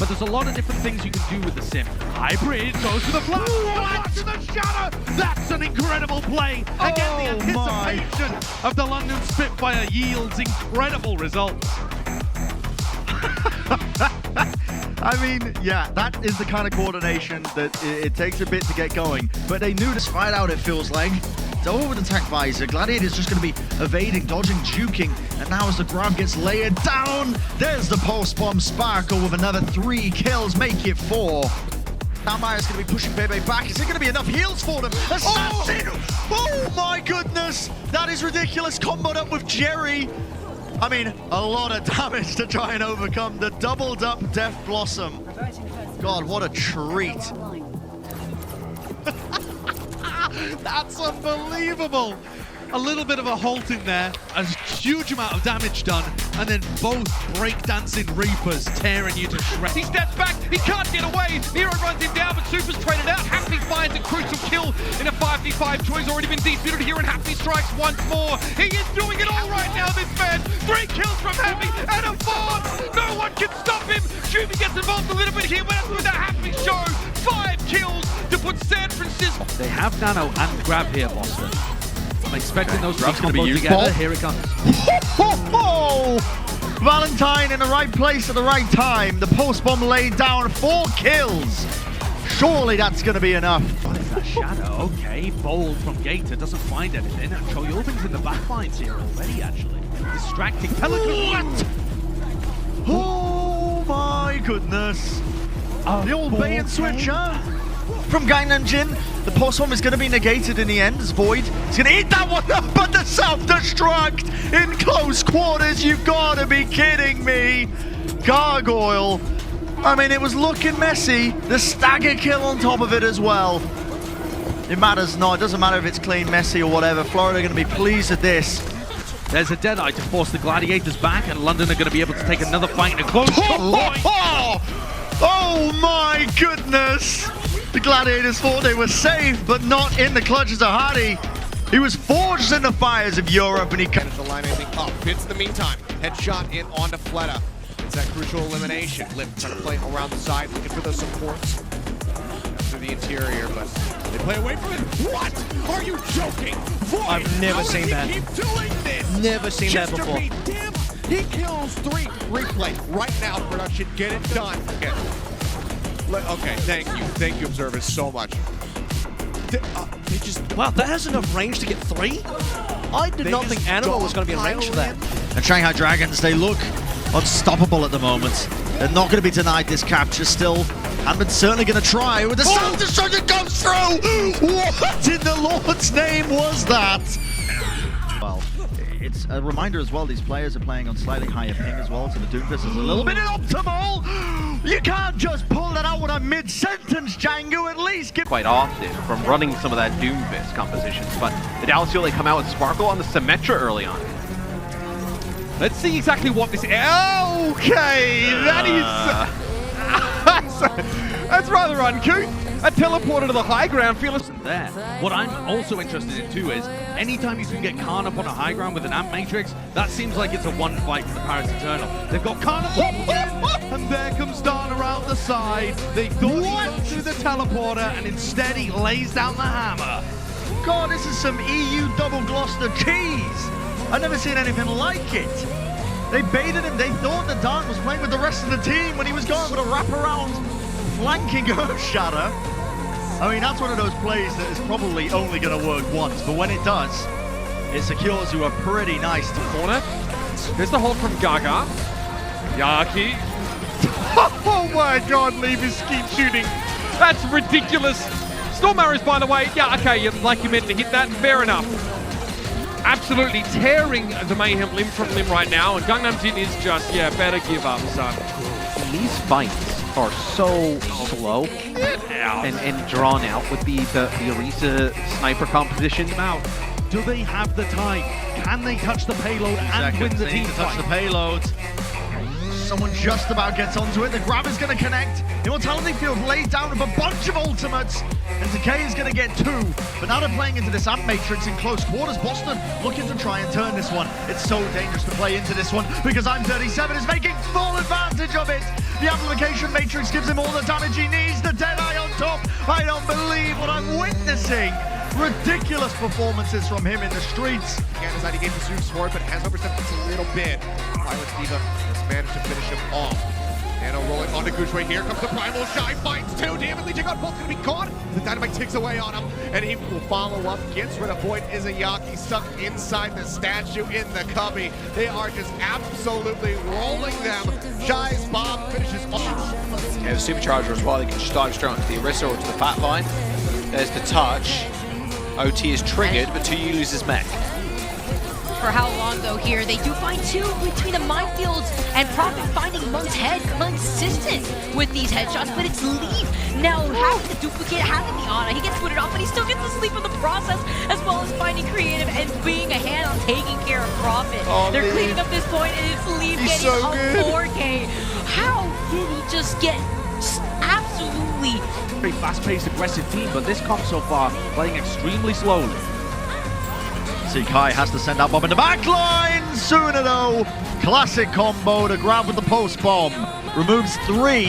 but there's a lot of different things you can do with the sim. Hybrid goes to the flash, flash to the shadow. That's an incredible play. Again, the anticipation of the London Spitfire yields incredible results. I mean, yeah, that is the kind of coordination that it takes a bit to get going. But they knew this fight out, it feels like. It's over with attack visor. Gladiator's just going to be evading, dodging, juking. And now as the grab gets layered down, there's the pulse bomb Sparkle with another 3 kills, make it 4. Now Maya's going to be pushing Bebe back. Is it going to be enough heals for them? Assassin! Oh my goodness! That is ridiculous. Comboed up with Jerry. I mean, a lot of damage to try and overcome the doubled up Death Blossom. God, what a treat. That's unbelievable. A little bit of a halt in there, a huge amount of damage done, and then both breakdancing Reapers tearing you to shreds. He steps back, he can't get away. Nero runs him down, but Super's traded out. Happy finds a crucial kill in a 5v5. Troy's already been disputed here, and Happy strikes once more. He is doing it all right now, this man. 3 kills from Happy, and a 4. No one can stop him. Shuby gets involved a little bit here, but that's with that Happy show. 5 kills to put San Francisco. They have Nano and Grab here, Boston. I'm expecting those to be both together. Here it comes. Valentine in the right place at the right time. The post bomb laid down, 4 kills. Surely that's going to be enough. What is that shadow? Okay, bold from Gator, doesn't find anything. And Choyobin's in the backlines here already, actually. Distracting Pelican. What? Oh my goodness. The old bait and switch, huh? From Gangnam Jin, the post bomb is going to be negated in the end as Void. He's going to eat that one up, but the self-destruct in close quarters. You've got to be kidding me. Gargoyle. I mean, it was looking messy. The stagger kill on top of it as well. It matters not. It doesn't matter if it's clean, messy, or whatever. Florida are going to be pleased with this. There's a Deadeye to force the Gladiators back, and London are going to be able to take another fight in a close. Oh my goodness! The Gladiators thought they were safe, but not in the clutches of Hardy. He was forged in the fires of Europe, and he managed to line anything up. Fits in the meantime. Headshot in onto Fleta. It's that crucial elimination. Lip trying to play around the side, looking for those supports through the interior, but they play away from it. What? Are you joking? Boy, I've never seen that. Keep doing this. Never seen that before. Damn, he kills 3. Replay right now, production. Get it done. Okay, thank you, observers, so much. They just wow, that has enough range to get 3. I did not think Animal was going to be in range for that. And Shanghai Dragons, they look unstoppable at the moment. They're not going to be denied this capture still. Hammond's certainly going to try with the self-destruct goes through. What in the Lord's name was that? Well, it's a reminder as well, these players are playing on slightly higher ping as well, so the Doomfist is a little bit optimal. You can't just pull that out with a mid-sentence, Django, at least give... Quite often from running some of that Doomfist compositions, but the Dallas Fuel, they come out with Sparkle on the Symmetra early on. Let's see exactly what this is. Okay, that is... that's rather uncouth. A teleporter to the high ground, fearless there. What I'm also interested in too is, anytime you can get Khan up on a high ground with an Amp Matrix, that seems like it's a one fight for the Paris Eternal. They've got Khan up and there comes Dan around the side. They thought he went through the teleporter, and instead he lays down the hammer. God, this is some EU double Gloucester cheese. I've never seen anything like it. They baited him. They thought that Dan was playing with the rest of the team when he was going with a wraparound flanking Earthshatter. I mean, that's one of those plays that is probably only going to work once, but when it does, it secures you a pretty nice corner. There's the hold from Gaga. Yaki. Oh my god, Levis keep shooting. That's ridiculous. Storm arrows, by the way. Yeah, okay, like you meant to hit that. Fair enough. Absolutely tearing the Mayhem limb from limb right now, and Gangnam Jin is just, yeah, better give up, son. These fights are so slow and drawn out with the Orisa sniper composition. Now, do they have the time? Can they touch the payload and win the team to touch the payload? Someone just about gets onto it. The grab is going to connect. Immortality Field lays down with a bunch of ultimates. And Decay is going to get 2. But now they're playing into this amp matrix in close quarters. Boston looking to try and turn this one. It's so dangerous to play into this one because I'm37 is making full advantage of it. The amplification matrix gives him all the damage he needs. The Deadeye on top. I don't believe what I'm witnessing. Ridiculous performances from him in the streets. Again, as he gave the Zeus sword, but has overstepped a little bit. Pilot Diva has managed to finish him off. Nano rolling onto Gooch right here. Comes the Primal Shy, finds 2. Damn, Legion God both gonna be caught. The Dynamite takes away on him, and he will follow up. Gets rid of Void Izayaki, stuck inside the statue in the cubby. They are just absolutely rolling them. Shy's bomb finishes off. Yeah, the Supercharger as well. They can just dive straight onto the Orisa or to the Fat Line. There's the touch. OT is triggered, but 2U loses mech. For how long though here? They do find 2 between the minefields and Prophet finding MUZZ's head consistent with these headshots, but it's Leaf now having the duplicate, having the Ana. He gets booted off, but he still gets to sleep in the process, as well as finding creative and being a hand on taking care of Prophet. They're cleaning up this point, and it's Leaf getting a 4K. How did he just get absolutely very fast-paced, aggressive team, but this comp so far playing extremely slowly. See, Kai has to send that bomb in the back line. Sooner though, classic combo to grab with the post bomb. Removes 3.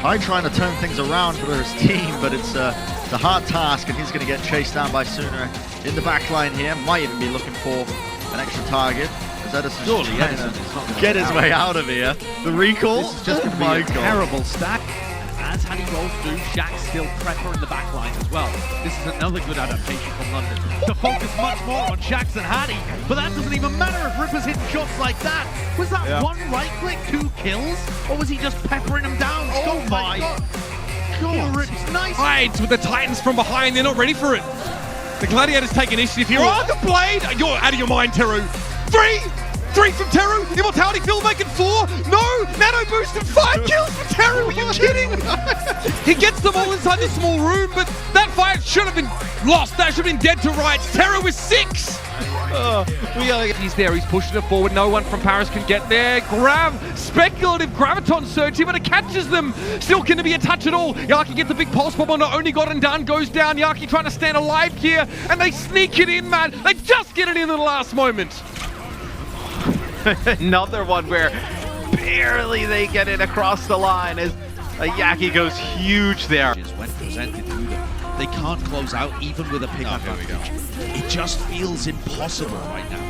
Kai trying to turn things around for his team, but it's a hard task, and he's going to get chased down by Sooner in the back line here. Might even be looking for an extra target. Edison's surely trying to get his way out of here. The recall. This is just going to be a terrible stack. As Hanny rolls through, Shaq's still prepper in the back line as well. This is another good adaptation from London to focus much more on Shax and Hanny, but that doesn't even matter if Ripper's hitting shots like that. Was that one right click, 2 kills, or was he just peppering them down? Oh my God, Rip's nice. Hides with the Titans from behind, they're not ready for it. The Gladiators take initiative here. Oh, the blade! You're out of your mind, Teru. 3 from Teru, Immortality Field making 4, no, Nadeau boosted 5 kills for Teru, are you kidding? He gets them all inside the small room, but that fight should have been lost, that should have been dead to rights. Teru with 6. He's there, he's pushing it forward, no one from Paris can get there. Speculative Graviton surge here, but it catches them. Still can be a touch at all. Yaki gets the big pulse bomb, not only got it done, goes down. Yaki trying to stand alive here, and they sneak it in, man. They just get it in at the last moment. Another one where barely they get it across the line as Yaki goes huge there. When presented to them, they can't close out even with a pick advantage. It just feels impossible right now.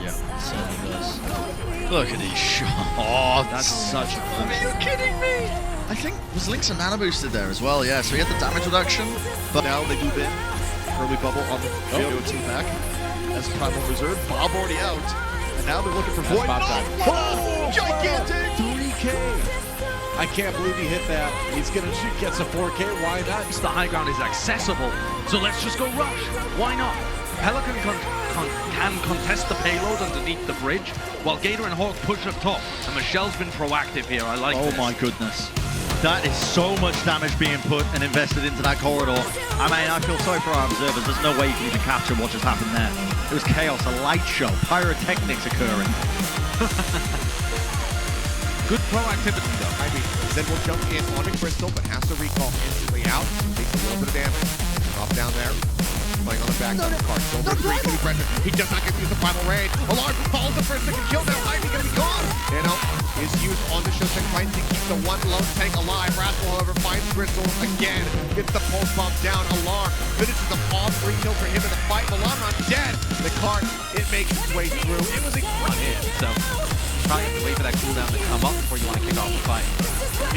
Yeah, it certainly does. Look at these shots. Oh, That's such a are you kidding me? I think was Lynx and Nano boosted there as well, yeah. So he had the damage reduction, but now they move in. Early bubble on the field team back as Primal Reserve. Bob already out. And now they're looking for Void. Oh, gigantic 3K. I can't believe he hit that. He's gonna shoot, gets a 4K, why not? The high ground is accessible, so let's just go rush. Why not? Pelican can contest the payload underneath the bridge, while Gator and Hawk push up top, and Michelle's been proactive here, I like this. Oh my goodness. That is so much damage being put and invested into that corridor. I mean, I feel sorry for our observers. There's no way you can even capture what just happened there. It was chaos, a light show, pyrotechnics occurring. Good proactivity though. I mean, Zed will jump in onto Crystal, but has to recall instantly out. Takes a little bit of damage. Drop down there. Playing on the back of the card. Silver 3 can be pressured. He does not get to use the primal raid. Alarm falls the first second kill. Now Ivy gonna be gone. Nano is used on the Shosek, trying to keep the one lone tank alive. Rascal, however, finds Crystal again. Gets the pulse bomb down. Alarm finishes the all 3 kill for him in the fight. Alarm not dead. The card, it makes its way through. It was incredible. So try to wait for that cooldown to come up before you want to kick off the fight.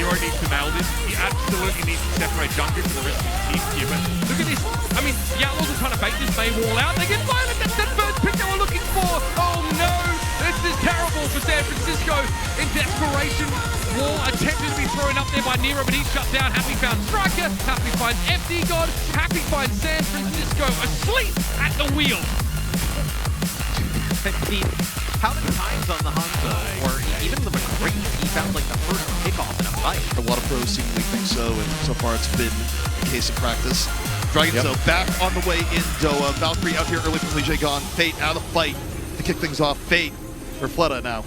Hero needs to nail this. He absolutely needs to separate Junker from the rest of his team here. But look at this. I mean, the Outlaws are trying to bait this May wall out. They get violent. That's that first pick they were looking for. Oh no! This is terrible for San Francisco. In desperation, wall attempted to be thrown up there by Nero, but he's shut down. Happy found Striker. Happy finds FD God. Happy finds San Francisco asleep at the wheel. How many times on the Hunter, or even the McCree, he found like the first kickoff in a fight? A lot of pros seemingly think so, and so far it's been a case of practice. Dragon so back on the way in Doa. Valkyrie out here early from Lige gone. Fate out of the fight to kick things off. Fate for Fleta now.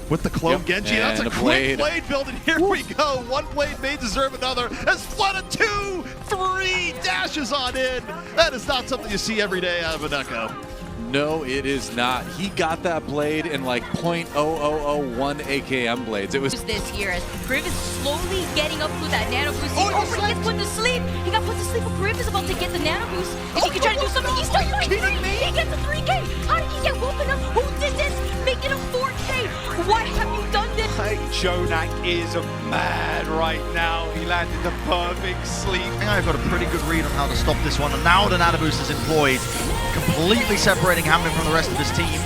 with the clone Genji. That's a And a quick blade. blade build, and here we go. One blade may deserve another. As Fleta 2, 3 dashes on in. That is not something you see every day out of an Echo. No, it is not. He got that blade in like 0.0001 AKM blades. It was This here as Kriv is slowly getting up with that nano boost. He gets put to sleep. He got put to sleep, but Kriv is about to get the nano boost. If he can try to do something, he's still by 3. He gets a 3K. How did he get woken up? Who did this? Make it a 4K. Why have you done this? Jonak is mad right now. He landed the perfect sleep. I think I've got a pretty good read on how to stop this one, and now the nano boost is employed, completely separating Hamlin from the rest of his team.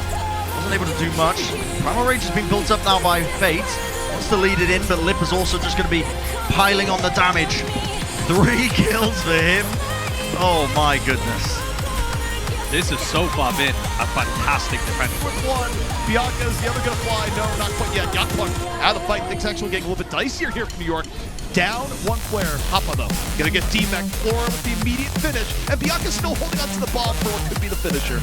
Wasn't able to do much. Primal Rage has been built up now by Feint. Wants to lead it in, but Lip is also just going to be piling on the damage. 3 kills for him. Oh my goodness. This has so far been a fantastic defense. One, Bianca is the other gonna fly. No, not quite yet. Yakpunk out of the fight. Things actually getting a little bit dicier here from New York. Down 1 player. Hoppa though. Gonna get D-Mac Flora with the immediate finish. And Bianca's still holding on to the bomb for what could be the finisher.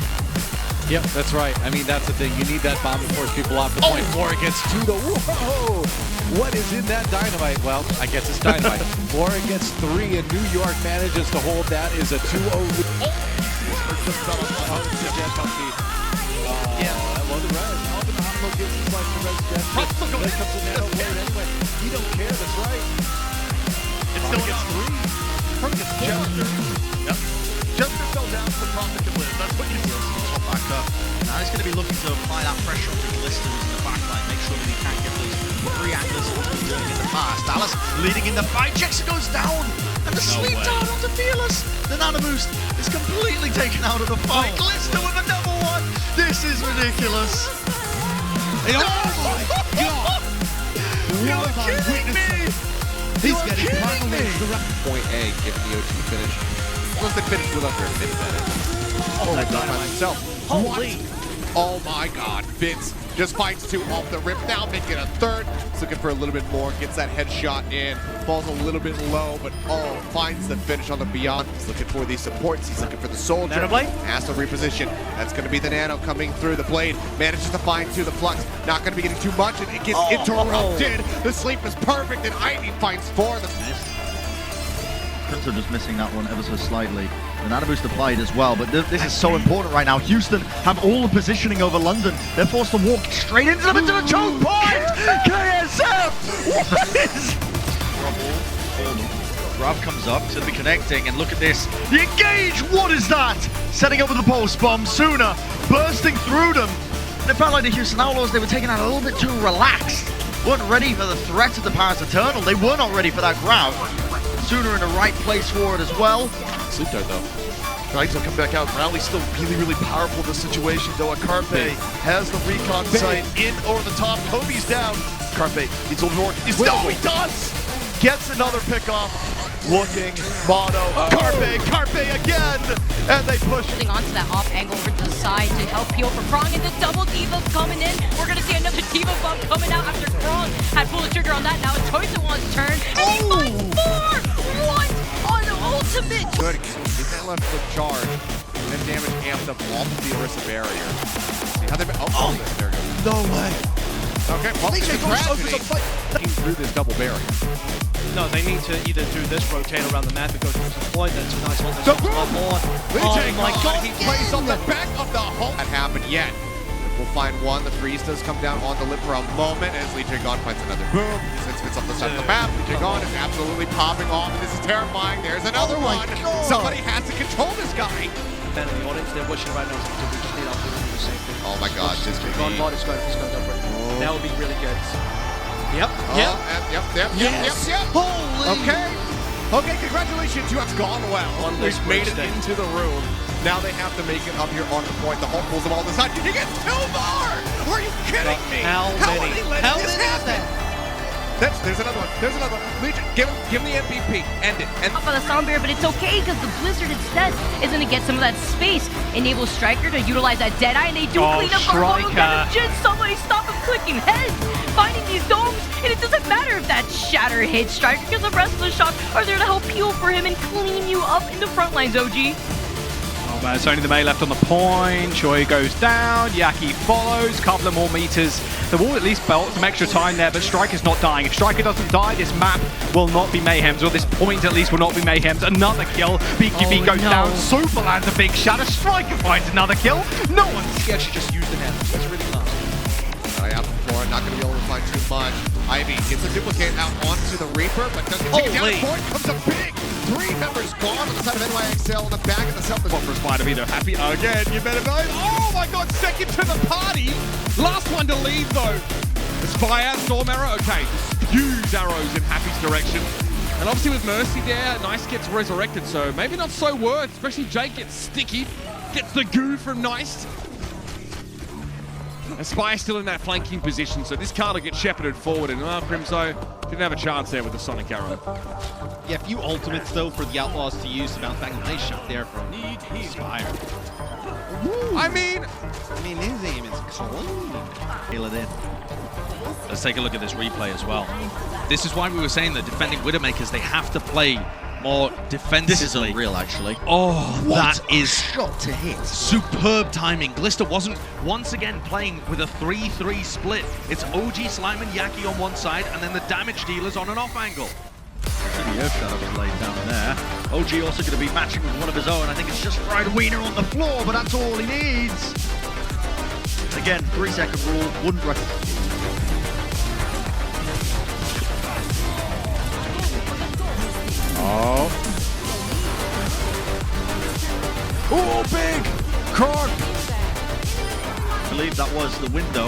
Yep, that's right. I mean, that's the thing. You need that bomb to force people off the point. Flora gets 2 though. Whoa! What is in that dynamite? Well, I guess it's dynamite. Flora gets 3 and New York manages to hold that is a 2-0 lead. Yeah, that wasn't right. Alvin Hoppo gives his life to Res Death. There comes a nano blade anyway. He don't care, that's right. It still gets 3. From gets Jester. Yep. Jester fell down so Prophet can live. That's what you see. Top back up. Now he's going to be looking to apply that pressure on the blisters in the backline, make sure that he can't get those 3 anglers that he's doing in the past. Dallas leading in the fight. Jackson goes down, and the sleep down onto Fearless. The nano boost is completely taken out of the fight. Glister with another one. This is ridiculous. Oh my God! You're kidding me! He's getting Primal Rage Point A, given the OT finish. Unless they finish with under a minute at it. Oh, my God. Himself. Holy! Oh my God. Vince just fights 2 off the rip now, making a 3rd. He's looking for a little bit more, gets that headshot in, falls a little bit low, but finds the finish on the Beyond. He's looking for these supports, he's looking for the Soldier. Nano blade? Has to reposition. That's going to be the Nano coming through the blade. Manages to find 2, the Flux. Not going to be getting too much, and it gets interrupted. The sleep is perfect, and Ivy finds 4. Crimson just missing that one ever so slightly. The nano boost applied as well, but this is so important right now. Houston have all the positioning over London. They're forced to walk straight into them, into the choke point! KSF! What is... Grav comes up, to be connecting, and look at this. The engage! What is that? Setting up with the pulse bomb, Sooner bursting through them. And it felt like the Houston Outlaws, they were taking out a little bit too relaxed. Weren't ready for the threat of the Paris Eternal. They were not ready for that grab. Sooner in the right place for it as well. Sleep dart though. Trying to come back out. Rowley's still really, really powerful in this situation though. Carpe has the recon sight in over the top. Kobe's down. Carpe needs a little more. He does! Gets another pick off. Looking, Mono, Carpe again! And they push. Onto that off angle over to the side to help peel for Krong, and the double diva coming in. We're gonna see another diva bump coming out after Krong had pulled the trigger on that. Now it's Toyson wants to turn, and he finds 4! What on ultimate? Good. Get that left foot charge. And then damage amped up off of the Orisa barrier. See how they there it goes. No way. Okay, well, it's a tragedy. Through this double barrier. No, they need to either do this, rotate around the map, and go to the point. That's a nice one. That's a lot more. Oh my God! He plays on the back of the hole. That happened yet. We'll find 1. The freeze does come down on the lip for a moment as Lee Jae-Gon finds another boom. Since it's up the side of the map, Lee Jae-Gon is absolutely popping off. This is terrifying. There's another one. Somebody has to control this guy. Men in the audience, they're wishing right now. We just need our to do the same thing. Oh my God! This could be. It's going over. That would be really good. Yep. Yep. Holy! Okay, congratulations, you have gone well. We've made it into the room. Now they have to make it up here on the point. The Hulk pulls them all this side. You get 2 more! Are you kidding me? How many is that? There's another one. There's another one. Legion, give him the MVP. End it. Up on the sound barrier, but it's okay because the Blizzard instead is going to get some of that space. Enable Striker to utilize that Deadeye, and they do clean up Gargano damage. Somebody stop him clicking heads, finding these domes, and it doesn't matter if that Shatter hits Striker because the rest of the shots are there to help peel for him and clean you up in the front lines, OG. Oh But it's only the May left on the point. Choi goes down. Yaki follows. Couple of more meters. The wall at least built some extra time there, but Striker's not dying. If Striker doesn't die, this map will not be Mayhem's, or this point at least will not be Mayhem's. Another kill. BQB goes down. Super lands a big shatter. Striker finds another kill. No one's scared to just use the net. That's really nice. Out the floor, not going to be able to find too much. Ivy gets a duplicate out onto the Reaper, but doesn't take it down. The point comes a big 3 members gone on the side of NYXL on the back of the South. Wallpapers might have either happy again. You better believe. Oh my God! Second to the party. Last one to leave though. It's fire, storm arrow. Okay, spews arrows in Happy's direction. And obviously with Mercy there, Nice gets resurrected, so maybe not so worth. Especially Jake gets sticky, gets the goo from Nice. Aspire still in that flanking position, so this card will get shepherded forward, and Crimso didn't have a chance there with the Sonic Arrow. Yeah, a few ultimates though for the Outlaws to use to bounce back. Nice shot there from Aspire. I mean his aim is clean. Feel it in. Let's take a look at this replay as well. This is why we were saying that defending Widowmakers, they have to play more defensively. This is unreal, actually. Oh, that is shot to hit. Superb timing. Glister wasn't once again playing with a 3-3 split. It's OG, Slime, and Yaki on one side, and then the damage dealers on an off angle. The Earth Shadow was laid down there. OG also going to be matching with one of his own. I think it's just Fried Wiener on the floor, but that's all he needs. Again, 3-second rule, wouldn't recommend. Oh. Oh, big! Cork! I believe that was the window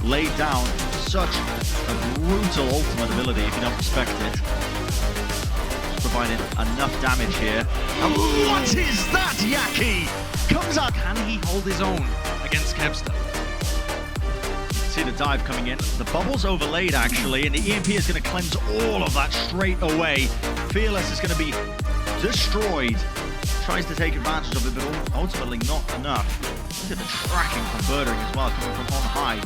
laid down. Such a brutal ultimate ability if you don't respect it. Just providing enough damage here. And what is that, Yaki? Comes out. Can he hold his own against Kevster? See the dive coming in. The bubble's overlaid actually, and the EMP is going to cleanse all of that straight away. Fearless is going to be destroyed. Tries to take advantage of it, but ultimately not enough. Look at the tracking from Birdering as well, coming from on high.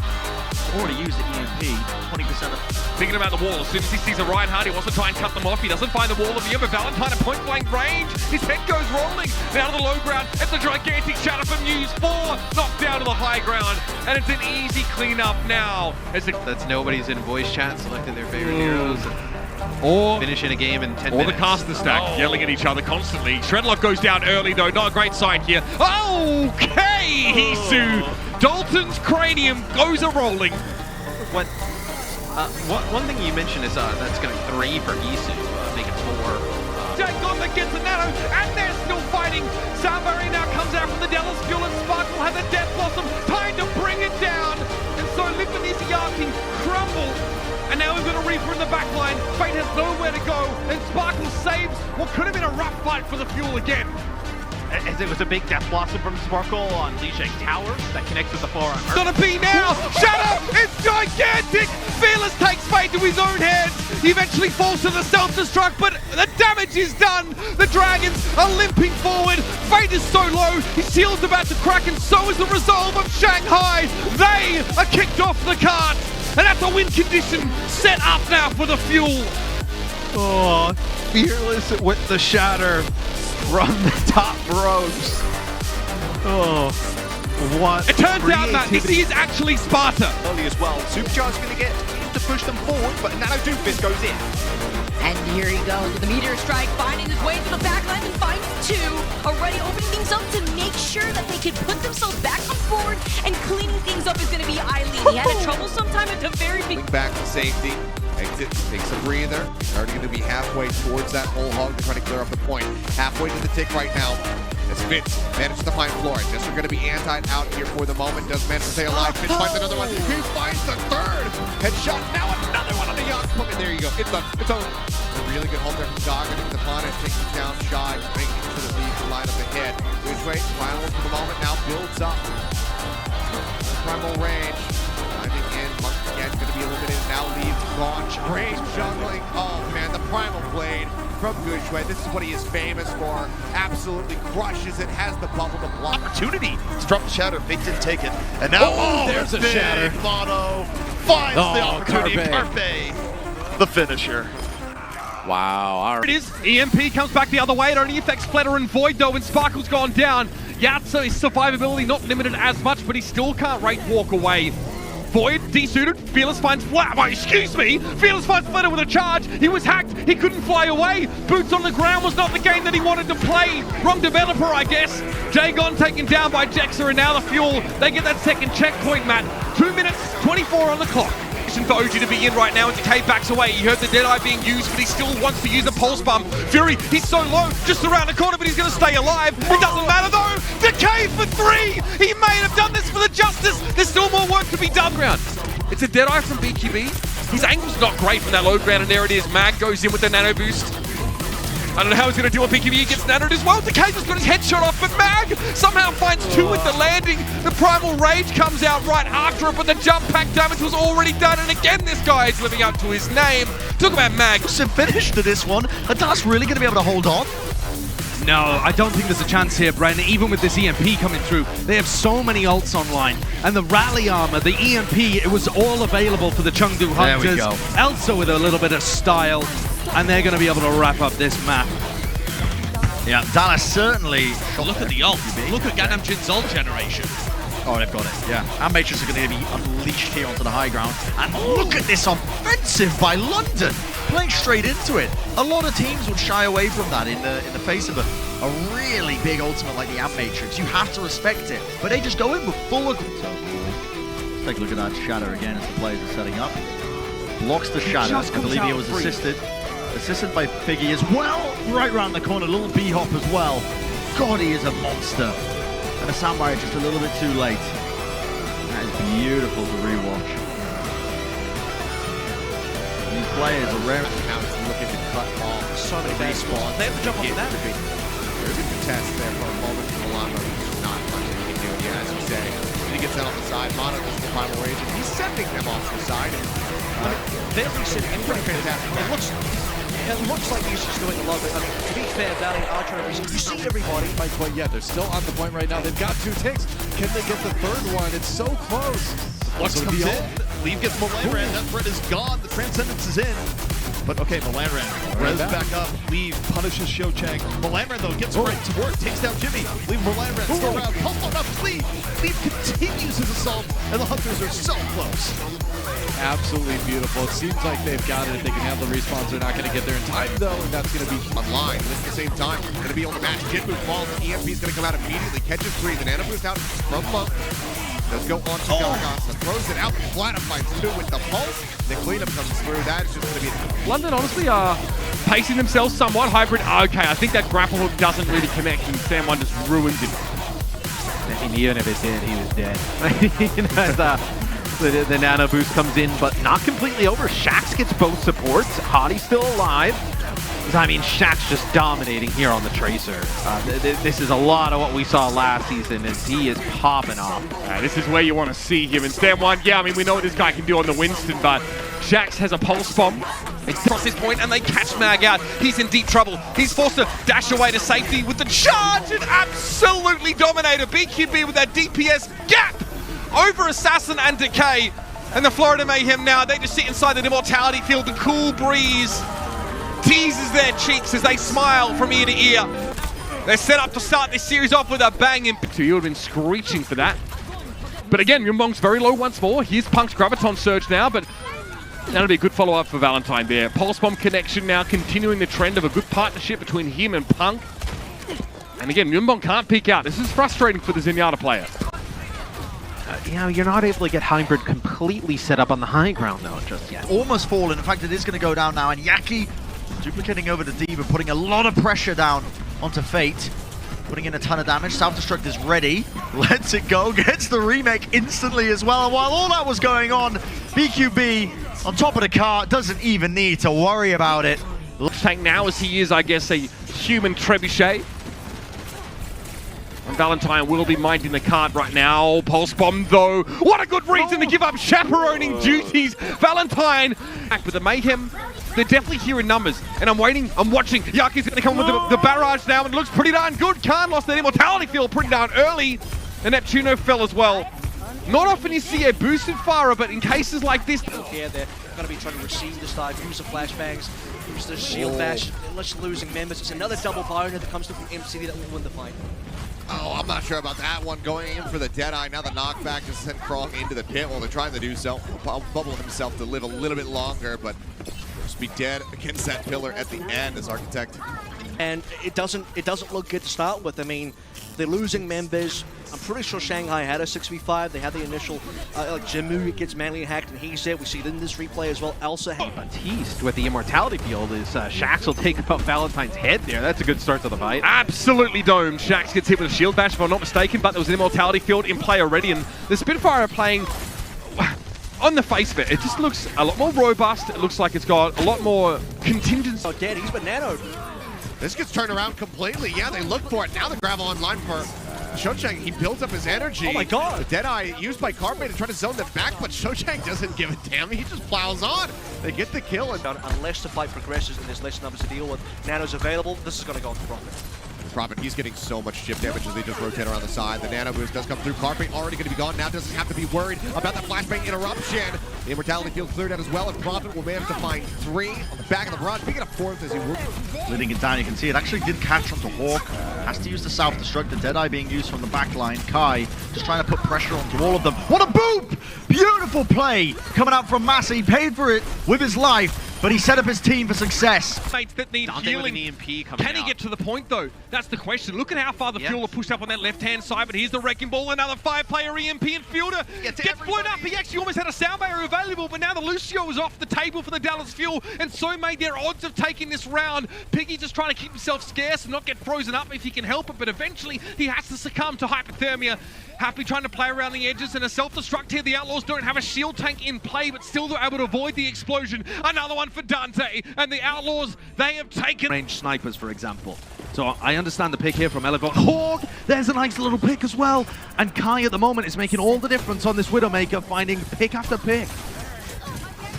Already used the EMP, 20% of... Thinking about the wall, as soon as he sees a Reinhardt, he wants to try and cut them off. He doesn't find the wall of the but Valentine at point blank range. His head goes rolling down to the low ground. It's a gigantic shatter from Muse. 4 knocked down to the high ground, and it's an easy cleanup now. That's nobody's in voice chat selected their favorite heroes. Or finishing a game in 10 or minutes. The caster stack yelling at each other constantly. Shredlock goes down early though, not a great sight here. Okay, Hisu. Dalton's cranium goes a-rolling. One thing you mentioned is that's going to be 3 for Hisu, make it 4. Jake Gauntlet gets a Nadeau, and they're still fighting. Soundberry now comes out from the Dallas Fuel, and Sparkle has a Death Blossom, time to bring it down. And so Lip and Izayaki crumble. And now we've got a Reaper in the back line. Feint has nowhere to go, and Sparkle saves what could have been a rough fight for the Fuel again. As it was a big Death Blossom from Sparkle on Lijiang Tower that connects with the forearm. It's gonna be now! Shut up! It's gigantic! Fearless takes fate to his own hands. He eventually falls to the self-destruct, but the damage is done. The Dragons are limping forward. Feint is so low, his shield's about to crack, and so is the resolve of Shanghai. They are kicked off the cart, and that's a win condition set up now for the Fuel. Oh, Fearless with the shatter from the top ropes. Oh, what? It turns out that this is actually Sparta. Early as well. Supercharge's going to get to push them forward, but Nadeau Doofus goes in. And here he goes with the meteor strike, finding his way to the backline and finds 2. Already opening things up to make sure that they can put themselves back on board, and cleaning things up is going to be Eileen. He had a troublesome time at the very beginning. Back to safety. Exit, takes a breather. Already going to be halfway towards that whole hog to try to clear off the point. Halfway to the tick right now. As Fitz manages to find Flora. Just going to be anti out here for the moment. Does manage to stay alive. Fitz finds another one. He finds the 3rd. Headshot. Now another one on the young. And there you go. It's done. It's over. A really good hold there from Goggin. The Planet takes him down shy. Making sure that leaves the line up ahead. Good way. Final for the moment now builds up. Primal range. Diving in. Monstercat going to be eliminated. Now leaves gone. Great juggling. Oh man, the Primal Blade from Gushue. This is what he is famous for. Absolutely crushes it. Has the bubble to block. Opportunity. It's from Shatter. Fate didn't take it. And now there's a shatter. Mono finds the opportunity. Carpe. The finisher. Wow. All right. It is. EMP comes back the other way. It only affects Flutter and Void though, and Sparkle's gone down. Yatso, his survivability not limited as much, but he still can't rate walk away. Void, desuited, Fearless finds excuse me! Fearless finds Flitter with a charge. He was hacked, he couldn't fly away. Boots on the ground was not the game that he wanted to play. Wrong developer, I guess. Jagon taken down by Jexa, and now the Fuel. They get that second checkpoint, Matt. 2 minutes, 24 on the clock. For OG to be in right now, and Decay backs away. He heard the Deadeye being used, but he still wants to use a pulse bomb. Fury, he's so low, just around the corner, but he's going to stay alive. It doesn't matter though. Decay for 3. He may have done this for the Justice. There's still more work to be done. It's a Deadeye from BQB. His angle's not great from that low ground, and there it is. Mag goes in with the nano boost. I don't know how he's going to do on BQB. He gets nanoed as well. Decay just got his headshot off, but Mag somehow finds 2 with the landing. The Primal Rage comes out right after it, but the jump pack damage was already done. And again, this guy is living up to his name. Talk about Mag. It's a finish to this one. Ada's really going to be able to hold on? No, I don't think there's a chance here, Bren. Even with this EMP coming through, they have so many ults online. And the rally armor, the EMP, it was all available for the Chengdu Hunters. There we go. Elsa with a little bit of style, and they're going to be able to wrap up this map. Yeah, Dallas certainly. Look at the ult. Look at Ganamjin's ult generation. Oh, they've got it, yeah. And Matrix are going to be unleashed here onto the high ground. And look at this offensive by London, playing straight into it. A lot of teams would shy away from that in the face of a really big ultimate like the Amp Matrix. You have to respect it, but they just go in with full aggression. So, take a look at that shatter again as the players are setting up. Blocks the shatter. I believe he was assisted by Figgy as well. Right around the corner, little B-hop as well. God, he is a monster. And a Samurai just a little bit too late. That is beautiful to rewatch. These players are rare. Now he's looking to cut off So many respawn. They have to jump on the navigate. There's a contest there for a moment from Milano. Not much he can do, yeah, as you say. And he gets out on the side. Mono goes to the Primal Rage, and he's sending them off to the side. They're sitting in pretty fantastic. It looks like he's just doing a lot of it. I mean, to be fair, Valiant are trying to you see everybody. Not quite yet. They're still on the point right now. They've got 2 ticks. Can they get the 3rd one? It's so close. Lux comes in. Leave gets Malanran. That threat is gone. The Transcendence is in. But okay, Malanran res back up. Leave punishes Shochang. Malanran though gets right to work. Takes down Jimmy. Leave Malanran still around. Pulse on up. Leave continues his assault, and the Hunters are so close. Absolutely beautiful. It seems like they've got it. If they can handle the respawns, they're not going to get there in time, though, and that's going to be online. At the same time, going to be able to match. Jitbu falls. EMP is going to come out immediately. Catches 3. The nano boost out from Monk. Does go on to Gargasa. Throws it out. Platinum finds 2 with the pulse. The cleanup comes through. That is just going to be... London honestly are pacing themselves somewhat. Hybrid, okay, I think that grapple hook doesn't really connect, and Sam 1 just ruins it. And even if it did, he was dead. You know, the nano boost comes in, but not completely over. Shax gets both supports. Hottie's still alive. I mean, Shaq's just dominating here on the Tracer. This is a lot of what we saw last season, as he is popping off. This is where you want to see him. And Stam 1, yeah, I mean, we know what this guy can do on the Winston, but Shax has a pulse bomb. They cross his point and they catch Mag out. He's in deep trouble. He's forced to dash away to safety with the charge and absolutely dominate a BQB with that DPS gap over Assassin and Decay. And the Florida Mayhem now, they just sit inside the Immortality field. The cool breeze teases their cheeks as they smile from ear to ear. They're set up to start this series off with a bang. You would have been screeching for that. But again, Yumbong's very low once more. Here's Punk's Graviton Surge now, but that'll be a good follow-up for Valentine there. Pulse Bomb connection now, continuing the trend of a good partnership between him and Punk. And again, Yumbong can't peek out. This is frustrating for the Zenyatta player. You know, you're not able to get Hybrid completely set up on the high ground, though, just yet. Almost fallen. In fact, it is going to go down now, and Yaki duplicating over the Diva, putting a lot of pressure down onto Fate, putting in a ton of damage. Self-destruct is ready, lets it go, gets the remake instantly as well. And while all that was going on, BQB on top of the car doesn't even need to worry about it. Tank now, as he is, I guess, a human trebuchet. And Valentine will be minding the cart right now. Pulse Bomb, though. What a good reason to give up chaperoning duties. Valentine back with the Mayhem. They're definitely here in numbers. And I'm watching. Yaki's going to come with the barrage now, and it looks pretty darn good. Khan lost that Immortality field pretty darn early. And Neptuno fell as well. Not often you see a boosted Farah, but in cases like this... Yeah, going to be trying to receive this dive, use the flashbangs, use the shield bash, unless losing members. It's another double boner that comes through from MCD that will win the fight. Oh, I'm not sure about that one. Going in for the Deadeye. Now the knockback is sent Krong into the pit while they're trying to do so. Bubble himself to live a little bit longer, but just be dead against that pillar at the end as Architect. And it doesn't look good to start with. I mean, they're losing members. I'm pretty sure Shanghai had a 6v5. They had the initial, like Jimu gets manually hacked and he's there. We see it in this replay as well. Elsa Batiste with the immortality field is Shax will take out Valentine's head there. That's a good start to the fight. Absolutely domed. Shax gets hit with a shield bash, if I'm not mistaken, but there was an immortality field in play already, and the Spitfire are playing. On the face of it, it just looks a lot more robust. It looks like it's got a lot more contingency. Oh, dead. He's been nanoed. This gets turned around completely. Yeah, they look for it. Now the gravel online for Shochang. He builds up his energy. Oh my god. The Deadeye used by Carpe to try to zone them back, but Shochang doesn't give a damn. He just plows on. They get the kill. And unless the fight progresses and there's less numbers to deal with, Nano's available, this is going to go on to Profit. Profit, he's getting so much chip damage as they just rotate around the side. The nano boost does come through. Carpe already going to be gone. Now doesn't have to be worried about the flashbang interruption. The immortality field cleared out as well, and Profit will manage to find 3 on the back of the barrage. Picking up 4th as he will. Leading it down, you can see it actually did catch onto Hawk. Has to use the self-destruct. The Deadeye being used from the back line. Kai just trying to put pressure onto all of them. What a boop! Beautiful play coming out from Massa. He paid for it with his life, but he set up his team for success. Mates that need Dante healing. with an EMP coming Can he out. get to the point though? That's the question. Look at how far the Fuel are pushed up on that left-hand side, but here's the Wrecking Ball, another 5-player EMP, and Fielder gets blown up. He actually almost had a sound barrier available, but now the Lucio is off the table for the Dallas Fuel, and so made their odds of taking this round. Piggy just trying to keep himself scarce and not get frozen up if he can help it, but eventually he has to succumb to hypothermia. Happy trying to play around the edges, and a self-destruct here. The Outlaws don't have a shield tank in play, but still they're able to avoid the explosion. Another one for Dante, and the Outlaws, they have taken... Range snipers, for example. So I understand the pick here from Elevon. Hawk, there's a nice little pick as well. And Kai at the moment is making all the difference on this Widowmaker, finding pick after pick.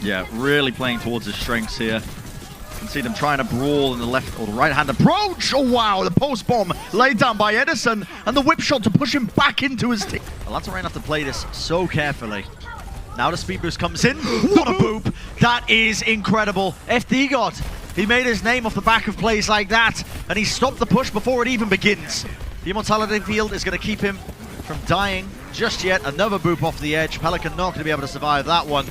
Yeah, really playing towards his strengths here. You can see them trying to brawl in the left or the right-hand approach. Oh, wow, the post bomb laid down by Edison, and the whip shot to push him back into his team. Lateran have to play this so carefully. Now the speed boost comes in. What a boop. That is incredible. FD he made his name off the back of plays like that, and he stopped the push before it even begins. The immortality field is going to keep him from dying just yet. Another boop off the edge. Pelican not going to be able to survive that one.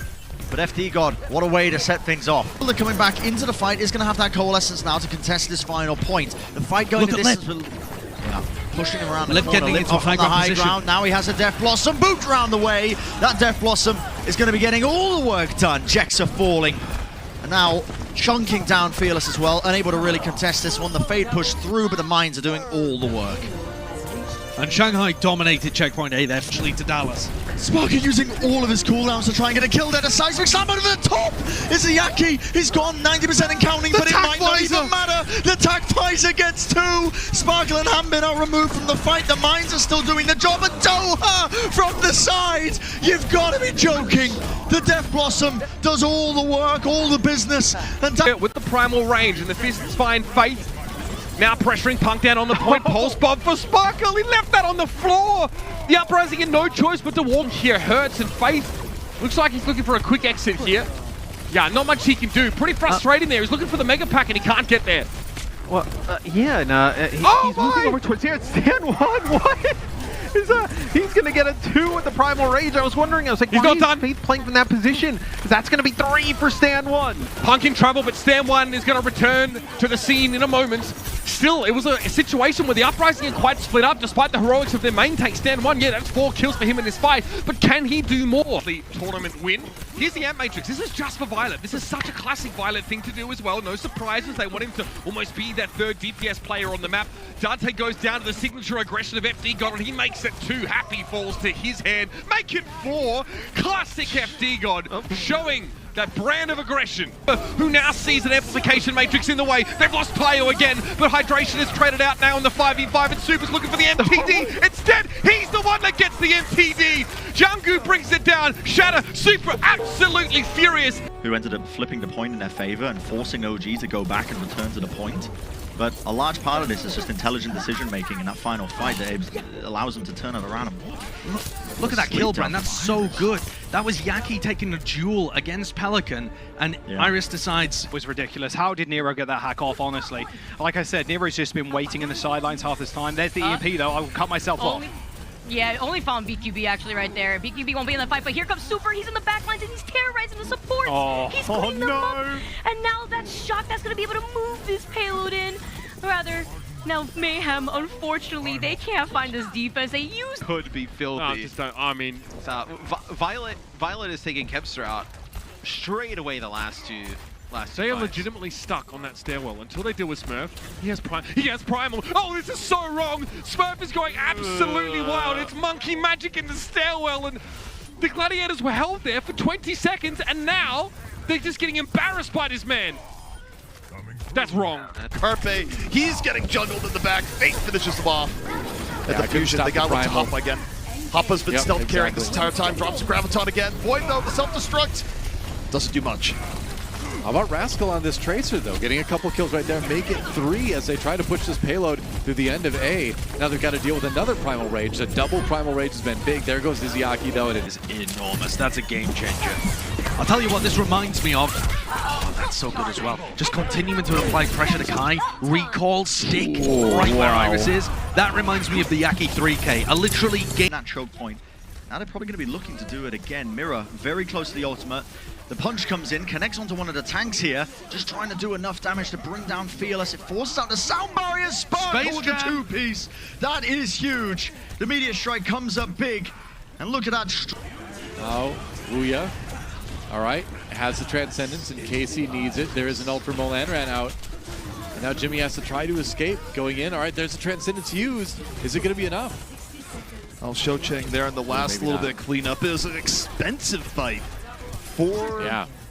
But FD God, what a way to set things off. They're coming back into the fight, is going to have that coalescence now to contest this final point. The fight going to distance will... Yeah, pushing him around the corner. Lip off on the high ground. Now he has a Death Blossom. Boot round the way. That Death Blossom is going to be getting all the work done. Jeks are falling. And now chunking down Fearless as well. Unable to really contest this one. The Fade pushed through, but the Mines are doing all the work. And Shanghai dominated checkpoint A there, actually to Dallas. Sparky using all of his cooldowns to try and get a kill there. A seismic slam over the top is a Yaki. He's gone 90% and counting, but it might not even matter. The Tac Visor gets 2. Sparkle and Hambin are removed from the fight. The Mines are still doing the job. And Doha from the side. You've got to be joking. The Death Blossom does all the work, all the business. And with the primal range and the fists find Faith. Now pressuring Punk down on the point. Pulse bomb for Sparkle. He left that on the floor. The Uprising in no choice but to walk here. Hurts and Faith. Looks like he's looking for a quick exit here. Yeah, not much he can do. Pretty frustrating there. He's looking for the Mega Pack and he can't get there. Well, yeah, no, he's moving over towards here. It's Stan 1. What? He's going to get a 2 with the Primal Rage. I was wondering, why is Faith playing from that position? That's going to be 3 for Stan 1. Punk in trouble, but Stan 1 is going to return to the scene in a moment. Still, it was a situation where the Uprising are quite split up, despite the heroics of their main tank. Stan 1, yeah, that's 4 kills for him in this fight, but can he do more? The tournament win. Here's the Amp Matrix. This is just for Violet. This is such a classic Violet thing to do as well. No surprises. They want him to almost be that 3rd DPS player on the map. Dante goes down to the signature aggression of FD God, and he makes it 2. Happy falls to his hand. Make it 4. Classic FD God, showing that brand of aggression, who now sees an amplification matrix in the way. They've lost Playo again, but Hydration is traded out now in the 5v5, and Super's looking for the MTD. Instead, he's the one that gets the MTD. Jangu brings it down. Shatter, Super, absolutely furious. Who ended up flipping the point in their favor and forcing OG to go back and return to the point. But a large part of this is just intelligent decision making in that final fight that allows them to turn it around. Look at that kill, Brand. That's so good. That was Yaki taking a duel against Pelican, and Iris decides... was ridiculous. How did Nero get that hack off, honestly? Like I said, Nero's just been waiting in the sidelines half this time. There's the EMP, though. I will cut myself off. Yeah, only found BQB actually right there. BQB won't be in the fight, but here comes Super. He's in the back lines and he's terrorizing the supports. He's cleaning them up. And now that's Shock that's going to be able to move this payload in. Rather, now Mayhem, unfortunately, they can't find this defense. They use... Could be filthy. No, just don't, I mean... Violet is taking Kepster out straight away the last two. They are legitimately stuck on that stairwell until they deal with Smurf. He has Primal. Oh, this is so wrong. Smurf is going absolutely wild. It's monkey magic in the stairwell, and the Gladiators were held there for 20 seconds, and now they're just getting embarrassed by this man. That's wrong. Carpe, he's getting juggled in the back. Feint finishes him off. At the fusion, they got to Hoppa again. Hoppa's been stealth carrying this entire time. Drops Graviton again. Void though, the self-destruct doesn't do much. How about Rascal on this Tracer, though? Getting a couple kills right there, make it 3 as they try to push this payload through the end of A. Now they've got to deal with another Primal Rage. The double Primal Rage has been big. There goes Izzyaki, though, and it is enormous. That's a game changer. I'll tell you what this reminds me of. Oh, that's so good as well. Just continuing to apply pressure to Kai. Recall, stick, right where Iris is. That reminds me of the Yaki 3K. I literally gained that choke point. Now they're probably going to be looking to do it again. Mirror, very close to the ultimate. The punch comes in, connects onto one of the tanks here, just trying to do enough damage to bring down Fearless. It forces out the sound barrier, Spark with the 2-piece. That is huge. The Meteor Strike comes up big, and look at that. Oh, Ouya. All right, has the Transcendence in case he needs it. There is an Ultra Molanran out. And now Jimmy has to try to escape, going in. All right, there's the Transcendence used. Is it going to be enough? Oh, Shocheng there in the last little bit of cleanup. It was an expensive fight for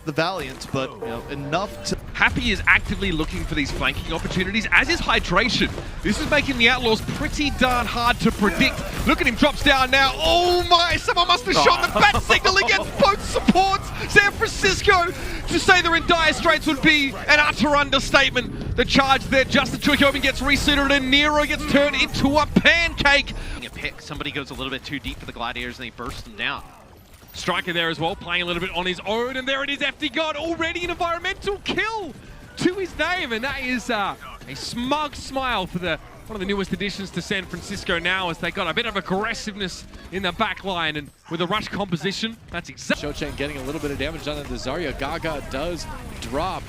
the Valiant, but you know, enough to... Happy is actively looking for these flanking opportunities, as is Hydration. This is making the Outlaws pretty darn hard to predict. Look at him, drops down now. Oh my, someone must have shot the bat signal against both supports. San Francisco, to say they're in dire straits would be an utter understatement. The charge there, Justin Koven gets resuited and Nero gets turned into a pancake. A pick, somebody goes a little bit too deep for the Gladiators and they burst them down. Striker there as well, playing a little bit on his own, and there it is, FD God already an environmental kill to his name, and that is a smug smile for one of the newest additions to San Francisco now, as they got a bit of aggressiveness in the back line, and with a rush composition, that's exactly... Shocheng getting a little bit of damage done to the Zarya. Gaga does drop.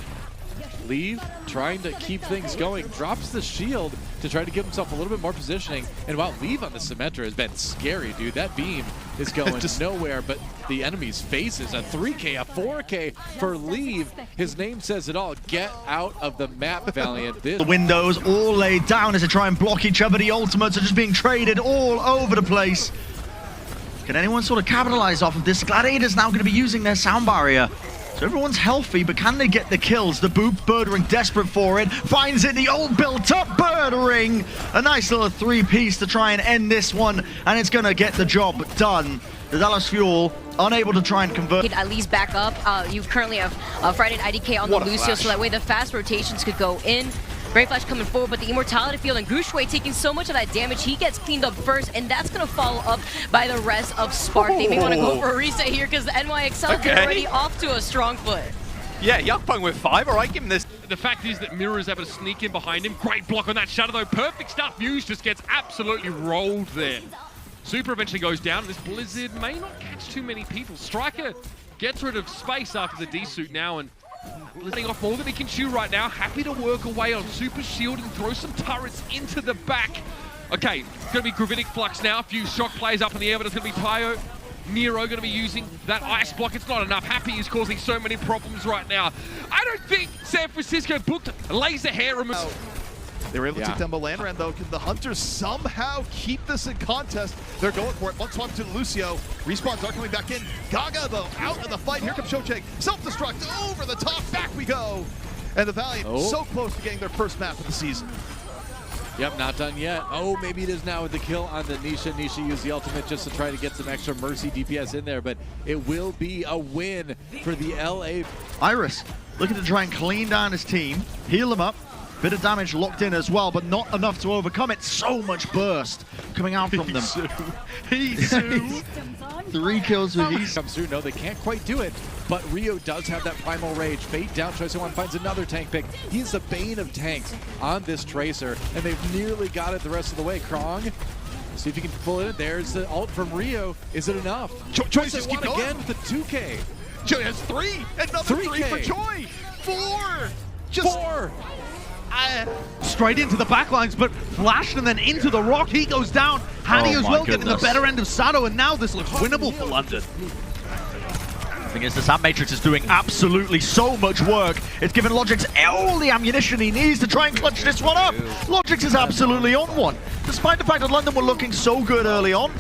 Leave, trying to keep things going, drops the shield to try to give himself a little bit more positioning. And while Leave on the Symmetra has been scary, dude, that beam is going nowhere, but the enemy's faces, a 3K, a 4K for Leave. His name says it all. Get out of the map, Valiant. The windows all laid down as they try and block each other. The ultimates are just being traded all over the place. Can anyone sort of capitalize off of this? Gladiators now going to be using their sound barrier. So everyone's healthy, but can they get the kills? The Boop, Birdering desperate for it, finds it, the old built-up Birdering. A nice little 3-piece to try and end this one, and it's gonna get the job done. The Dallas Fuel unable to try and convert. At least back up. You currently have Friday IDK on the Lucio, so that way the fast rotations could go in. Brave Flash coming forward, but the Immortality Field and Gushue taking so much of that damage, he gets cleaned up first, and that's going to follow up by the rest of Spark. They may want to go for a reset here because the NYXL is already off to a strong foot. Yeah, Yakpung with 5, all right, give him this. The fact is that Mirror is able to sneak in behind him. Great block on that Shadow, though. Perfect stuff. Muse just gets absolutely rolled there. Super eventually goes down. This Blizzard may not catch too many people. Striker gets rid of space after the D-suit now, and letting off more than he can chew right now. Happy to work away on Super Shield and throw some turrets into the back. Okay, it's going to be Gravitic Flux now. A few shock plays up in the air, but it's going to be Tayo. Nero going to be using that ice block. It's not enough. Happy is causing so many problems right now. I don't think San Francisco booked laser hair removal. They were able to take down Molanran, though. Can the Hunters somehow keep this in contest? They're going for it. One swap to Lucio. Respawns are coming back in. Gaga, though, out of the fight. Here comes Shocheng. Self-destruct over the top. Back we go. And the Valiant so close to getting their first map of the season. Yep, not done yet. Oh, maybe it is now with the kill on the Nisha. Nisha used the ultimate just to try to get some extra Mercy DPS in there, but it will be a win for the LA. Iris looking to try and clean down his team, heal them up. Bit of damage locked in as well, but not enough to overcome it. So much burst coming out from them. Hisu. 3 kills with Hisu. Comes through. No, they can't quite do it, but Rio does have that primal rage. Fate down, Choice One finds another tank pick. He's the bane of tanks on this Tracer, and they've nearly got it the rest of the way. Krong, see if you can pull it. There's the ult from Rio. Is it enough? Choice just keep going. Again with the 2K. Choi has 3. Another 3 for Choi. 4. Just 4. Straight into the backlines, but flashed and then into the rock. He goes down. Hanny as well getting the better end of Sado, and now this looks winnable for London. The thing is, the Sand Matrix is doing absolutely so much work. It's given Logix all the ammunition he needs to try and clutch this one up. Logix is absolutely on one. Despite the fact that London were looking so good early on,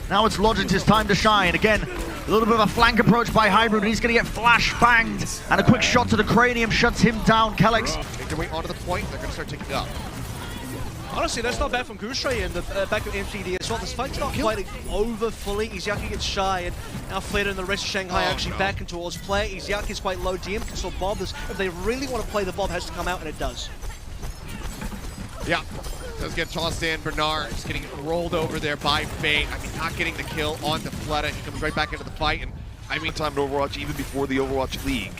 now it's Logix's time to shine. Again, a little bit of a flank approach by Hybrid. He's going to get flash banged, and a quick shot to the cranium shuts him down. Kellex. Make their way onto the point. They're going to start taking up. Honestly, that's not bad from Goosray in the back of MCD as well. This fight's not quite over fully. Iziaki gets shy, and now Flater and the rest of Shanghai actually backing towards play. Iziaki's quite low. DM can still bob this. If they really want to play, the bob has to come out, and it does. Yeah, does get tossed in. Bernard is getting rolled over there by Feint. I mean, not getting the kill on the Fleta. He comes right back into the fight, and I mean, time to Overwatch even before the Overwatch League.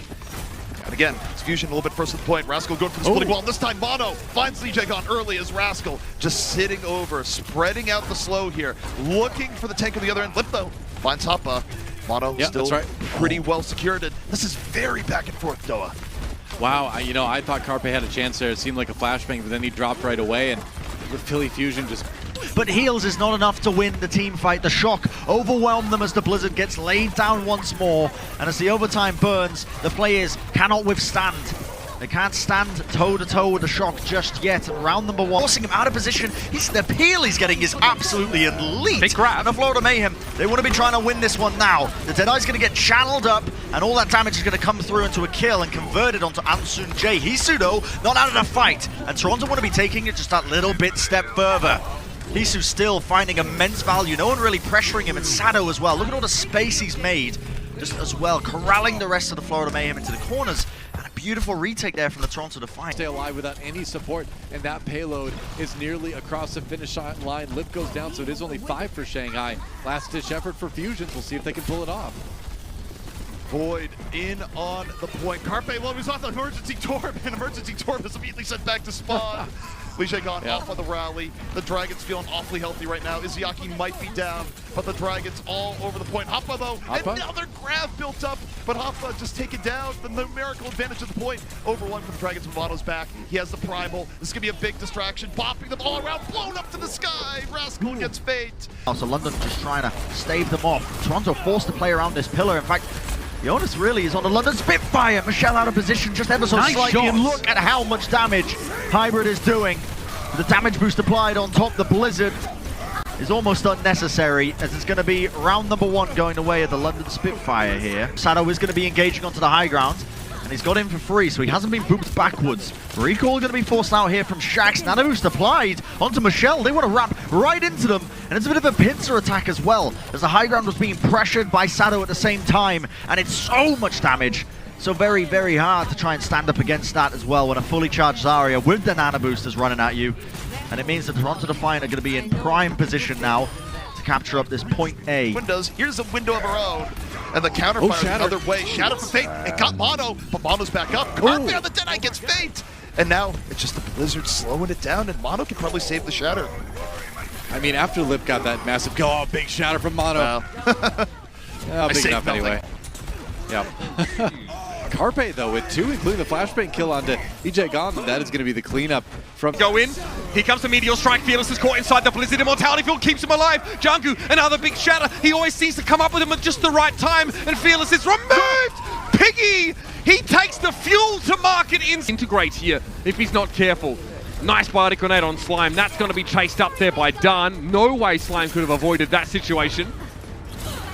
And again, it's Fusion a little bit first to the point. Rascal going for the splitting wall. This time, Mono finds Lijagon early as Rascal just sitting over, spreading out the slow here, looking for the tank on the other end. Lip though finds Hoppa. Mono still pretty well secured. And this is very back and forth, Doa. Wow, I thought Carpe had a chance there. It seemed like a flashbang, but then he dropped right away, and with Philly Fusion just... But heals is not enough to win the team fight. The shock overwhelmed them as the Blizzard gets laid down once more. And as the overtime burns, the players cannot withstand. They can't stand toe-to-toe with the shock just yet. And round number 1, forcing him out of position. The peel he's getting is absolutely elite. Big grab. And the Florida Mayhem, they want to be trying to win this one now. The Deadeye's going to get channeled up, and all that damage is going to come through into a kill and converted onto Ansun J. Hisu, though, not out of the fight. And Toronto want to be taking it just that little bit step further. Hisu still finding immense value. No one really pressuring him, and Sado as well. Look at all the space he's made just as well, corralling the rest of the Florida Mayhem into the corners. And a beautiful retake there from the Toronto Defiant. Stay alive without any support, and that payload is nearly across the finish line. Lip goes down, so it is only 5 for Shanghai. Last ditch effort for Fusions. We'll see if they can pull it off. Void in on the point. Carpe, well, he's off the emergency torp, and emergency torp is immediately sent back to spawn. Lijagon off on the rally. The Dragon's feeling awfully healthy right now. Iziaki might be down, but the Dragon's all over the point. Hoppa, though, another grab built up, but Hoppa just taken down. The numerical advantage of the point. Over 1 for the Dragons. Mavato's back. He has the primal. This is going to be a big distraction. Bopping them all around, blown up to the sky. Rascal gets Feint. So London just trying to stave them off. Toronto forced to play around this pillar. In fact, the onus really is on the London Spitfire. Michelle out of position just ever so slightly. And look at how much damage Hybrid is doing. The damage boost applied on top. The Blizzard is almost unnecessary, as it's going to be round number 1 going the way of the London Spitfire here. Sado is going to be engaging onto the high ground, and he's got in for free, so he hasn't been booped backwards. Recall going to be forced out here from Shax. Nano boost applied onto Michelle. They want to wrap right into them, and it's a bit of a pincer attack as well, as the high ground was being pressured by Sado at the same time, and it's so much damage. So very, very hard to try and stand up against that as well when a fully charged Zarya with the nano boosters running at you. And it means the Toronto Defiant are going to be in prime position now to capture up this point A. Windows, here's a window of her own. And the counterfire the other way. Shadow for Feint. It got Mono, but Mono's back up. Carpe on the Deadeye gets Feint. And now it's just the Blizzard slowing it down, and Mono can probably save the Shatter. I mean, after Lip got that massive go, oh, big shatter from Mono. Well, big enough anyway. Yep. Carpe, though, with 2, including the flashbang kill onto IGANA, that is going to be the cleanup from... Go in. Here comes the Meteor Strike. Fearless is caught inside the Blizzard. Immortality Field keeps him alive. Jangu, another big shatter. He always seems to come up with him at just the right time, and Fearless is removed. Piggy, he takes the fuel to market integrate here if he's not careful. Nice biotic grenade on Slime. That's going to be chased up there by Dan. No way Slime could have avoided that situation.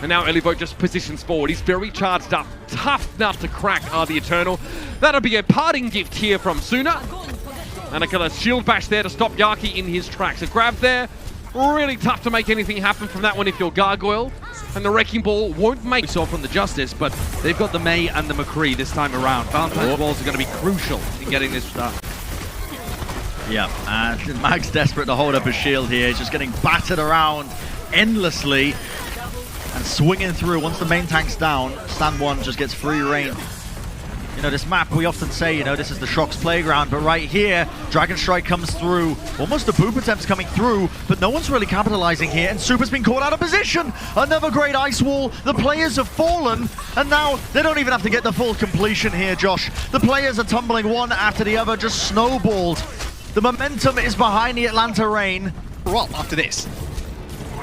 And now Elivo just positions forward. He's very charged up. Tough enough to crack the Eternal. That'll be a parting gift here from Suna. And a shield bash there to stop Yaki in his tracks. A grab there. Really tough to make anything happen from that one if you're Gargoyle. And the Wrecking Ball won't make... We saw from the Justice, but they've got the May and the McCree this time around. Valentine's walls are going to be crucial in getting this done. Yeah, and Mag's desperate to hold up his shield here. He's just getting battered around endlessly and swinging through. Once the main tank's down, Stand 1 just gets free reign. You know, this map, we often say, you know, this is the Shock's playground, but right here, Dragon Strike comes through. Almost a boop attempt's coming through, but no one's really capitalizing here, and Super's been caught out of position. Another great ice wall. The players have fallen, and now they don't even have to get the full completion here, Josh. The players are tumbling one after the other, just snowballed. The momentum is behind the Atlanta Reign. Well, after this.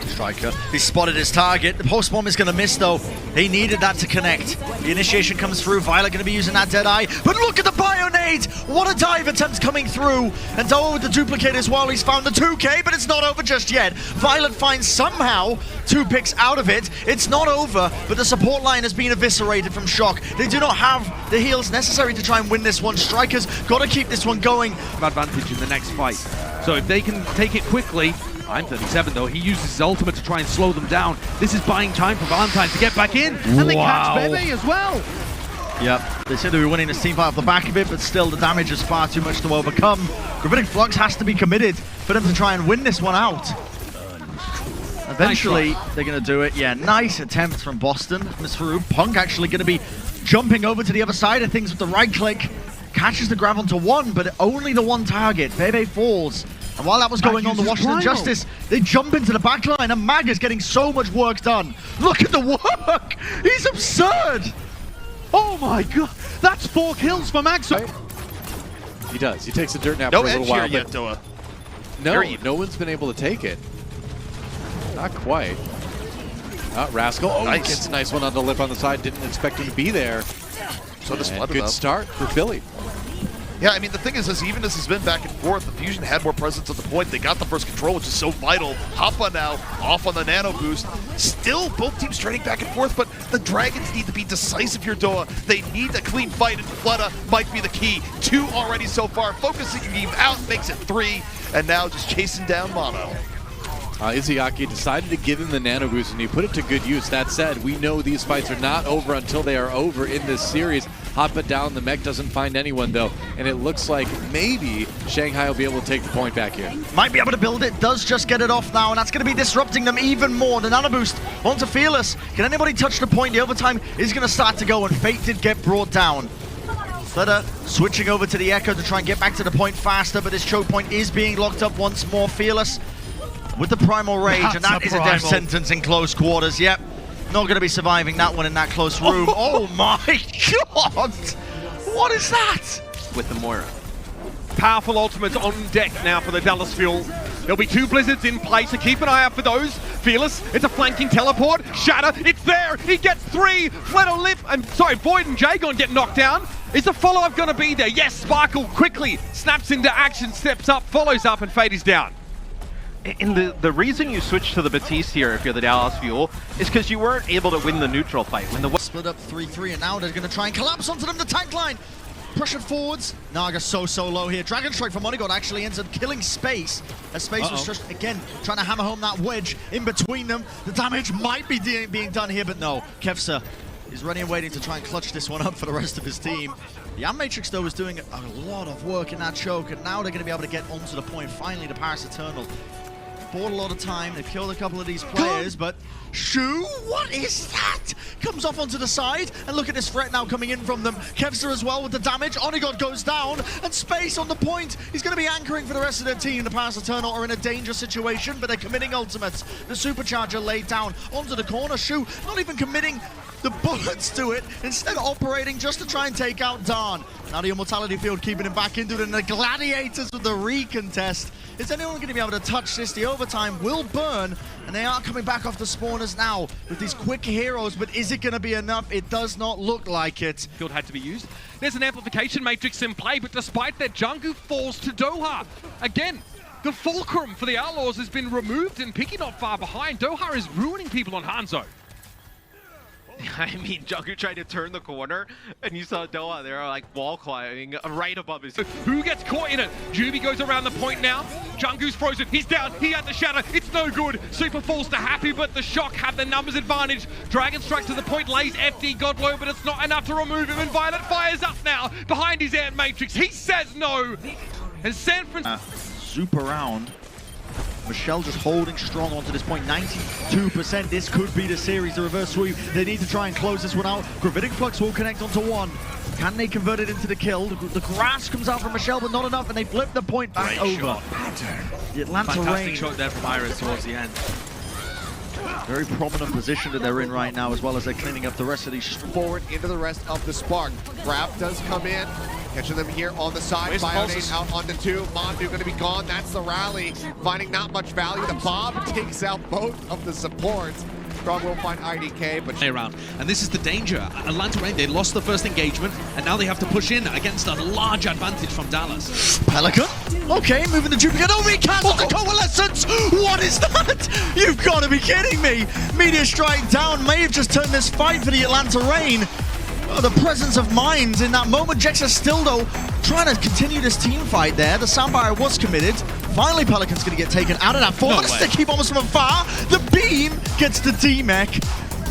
Striker, he spotted his target. The post bomb is going to miss though. He needed that to connect. The initiation comes through. Violet going to be using that Deadeye. But look at the Bionade! What a dive attempt coming through. And Doa with the duplicate as well. He's found the 2K, but it's not over just yet. Violet finds somehow 2 picks out of it. It's not over, but the support line has been eviscerated from Shock. They do not have the heals necessary to try and win this one. Striker's got to keep this one going. Advantage in the next fight. So if they can take it quickly, I'm 37 though, he uses his ultimate to try and slow them down. This is buying time for Valentine to get back in, and they catch Bebe as well. Yep, they seem to be winning this team fight off the back of it, but still the damage is far too much to overcome. Gravitic Flux has to be committed for them to try and win this one out. Eventually, they're going to do it. Yeah, nice attempt from Boston. Miss Farouk. Punk actually going to be jumping over to the other side of things with the right click. Catches the grab onto one, but only the one target. Bebe falls. And while that was going on, the Washington Justice, they jump into the backline, and Mag is getting so much work done. Look at the work! He's absurd! Oh my god, that's 4 kills for Mag. He does. He takes a dirt nap No for a edge little while. here yet, Doa. No one's been able to take it. Not quite. Rascal. Oh, nice. Gets a nice one on the lip on the side. Didn't expect him to be there. So this Good start for Philly. Yeah, I mean, the thing is even as it's been back and forth, the Fusion had more presence at the point. They got the first control, which is so vital. Hoppa now, off on the nano boost. Still, both teams trading back and forth, but the Dragons need to be decisive here, Doa. They need a clean fight, and Fleta might be the key. 2 already so far. Focusing game out makes it 3, and now just chasing down Mono. Izayaki decided to give him the nano boost, and he put it to good use. That said, we know these fights are not over until they are over in this series. Hoppa down, the mech doesn't find anyone though, and it looks like maybe Shanghai will be able to take the point back here. Might be able to build it, does just get it off now, and that's going to be disrupting them even more. The nano boost onto Fearless. Can anybody touch the point? The overtime is going to start to go, and Fate did get brought down. Fleta switching over to the Echo to try and get back to the point faster, but this choke point is being locked up once more. Fearless with the Primal Rage, and that is a death sentence in close quarters. Yep, not going to be surviving that one in that close room. Oh my god! What is that? With the Moira. Powerful ultimates on deck now for the Dallas Fuel. There'll be 2 Blizzards in play, so keep an eye out for those. Fearless, it's a flanking teleport. Shatter, it's there. He gets 3. Fleto Lift, Void and Jagon get knocked down. Is the follow-up going to be there? Yes, Sparkle quickly snaps into action, steps up, follows up, and Fate is down. And the reason you switch to the Batiste here if you're the Dallas Fuel is because you weren't able to win the neutral fight. When the split up 3-3, and now they're going to try and collapse onto them, the tank line. Pressured forwards. Naga so low here. Dragon Strike from Monigod actually ends up killing Space. As Space was just, again, trying to hammer home that wedge in between them. The damage might be being done here, but no. Kevsa is ready and waiting to try and clutch this one up for the rest of his team. The Matrix, though, is doing a lot of work in that choke, and now they're going to be able to get onto the point. Finally, the Paris Eternal. Bought a lot of time. They've killed a couple of these players, but Shu, what is that? Comes off onto the side, and look at this threat now coming in from them. Kevster as well with the damage. Onigod goes down, and Space on the point. He's going to be anchoring for the rest of their team. The Paris Eternal are in a dangerous situation, but they're committing ultimates. The Supercharger laid down onto the corner. Shu not even committing the bullets to it, instead operating just to try and take out Darn. Now the Immortality Field keeping him back into it, and the Gladiators with the recontest. Is anyone going to be able to touch this? The overtime will burn, and they are coming back off the spawners now with these quick heroes, but is it going to be enough? It does not look like it. Field had to be used. There's an amplification matrix in play, but despite that, Jungu falls to Doha. Again, the fulcrum for the Outlaws has been removed, and Picky not far behind. Doha is ruining people on Hanzo. I mean, Jungu tried to turn the corner, and you saw Doha there like wall climbing right above his. Who gets caught in it? Juby goes around the point now. Jungu's frozen. He's down. He had the shatter. It's no good. Super falls to Happy, but the Shock have the numbers advantage. Dragon Strike to the point, lays FD Godlow, but it's not enough to remove him, and Violet fires up now behind his Ant Matrix. He says no. And San Francisco. Zoop around. Michelle just holding strong onto this point, 92%. This could be the series, the reverse sweep. They need to try and close this one out. Gravitic Flux will connect onto one. Can they convert it into the kill? The grass comes out from Michelle, but not enough, and they flip the point back over. The Atlanta Fantastic Reign. shot there from Iris towards the end. Very prominent position that they're in right now, as well as they're cleaning up the rest of these. Forward into the rest of the Spark. Grab does come in. Catching them here on the side. Bionade out onto two. Mondu going to be gone. That's the rally. Finding not much value. The bomb takes out both of the supports. Strong will find IDK, but around. And this is the danger. Atlanta Reign, they lost the first engagement, and now they have to push in against a large advantage from Dallas. Pelican? Okay, moving the duplicate. Oh, recast on the Coalescence! What is that? You've got to be kidding me! Meteor Strike down may have just turned this fight for the Atlanta Reign. Oh, the presence of minds in that moment. Jexa still, though, trying to continue this team fight there. The Soundbire was committed. Finally, Pelican's going to get taken out of that form. Sticky bombers from afar. The beam gets the D-Mech.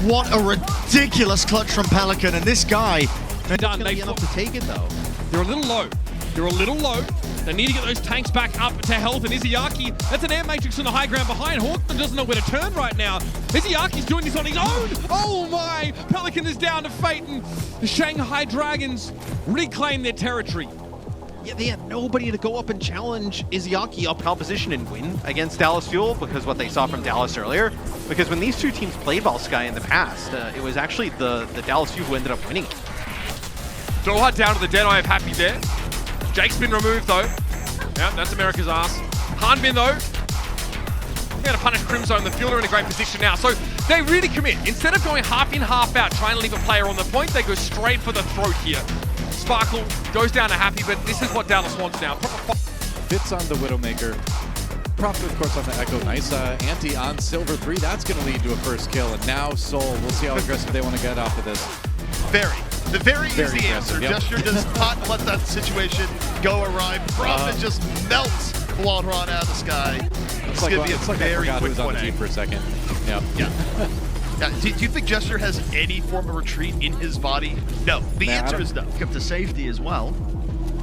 What a ridiculous clutch from Pelican. And this guy... Done. They enough to take it, though. They're a little low. They're a little low. They need to get those tanks back up to health, and Izayaki, that's an air matrix on the high ground behind. Hawkman doesn't know where to turn right now. Izayaki's doing this on his own. Oh my! Pelican is down to Feint, and the Shanghai Dragons reclaim their territory. Yeah, they have nobody to go up and challenge Izayaki up position and win against Dallas Fuel, because what they saw from Dallas earlier. Because when these two teams played Valsky in the past, it was actually the Dallas Fuel who ended up winning. Doha down to the dead eye of Happy there. Jake's been removed though. Yeah, that's America's ass. Hanbin though. We're going to punish Crimzone. The Fuel are in a great position now. So they really commit. Instead of going half in, half out, trying to leave a player on the point, they go straight for the throat here. Sparkle goes down to Happy, but this is what Dallas wants now. Fits on the Widowmaker. Profit, of course, on the Echo. Nice anti on Silver 3. That's going to lead to a first kill. And now Soul. We'll see how aggressive they want to get off of this. Very. The very is the answer. Yep. Gesture does not let that situation go awry. Profit just melts Wallrun out of the sky. It's going to be a very quick who's on the team for a second. Yep. Yeah. Yeah. Do you think Gesture has any form of retreat in his body? No. The answer is no. Up to safety as well.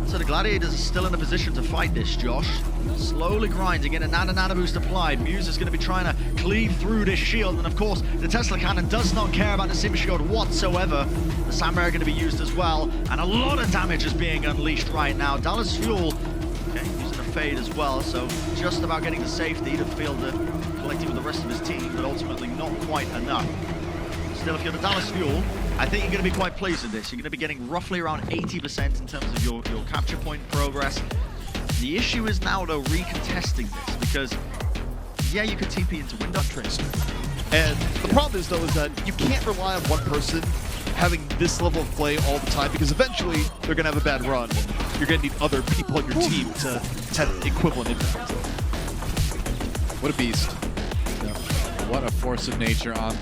So the Gladiators are still in a position to fight this, Josh. Slowly grinding in, a Nana boost applied. MUZZ is going to be trying to cleave through this shield, and of course, the Tesla Cannon does not care about the Sim Shield whatsoever. The Samurai are going to be used as well, and a lot of damage is being unleashed right now. Dallas Fuel, okay, using a fade as well, so just about getting the safety to field the collecting with the rest of his team, but ultimately not quite enough. Still, if you're the Dallas Fuel, I think you're going to be quite pleased with this. You're going to be getting roughly around 80% in terms of your capture point progress. The issue is now, though, recontesting this, because, yeah, you could TP into window trace. And the problem is, though, is that you can't rely on one person having this level of play all the time, because eventually they're going to have a bad run. You're going to need other people on your team to have equivalent impact. What a beast. Yeah. What a force of nature on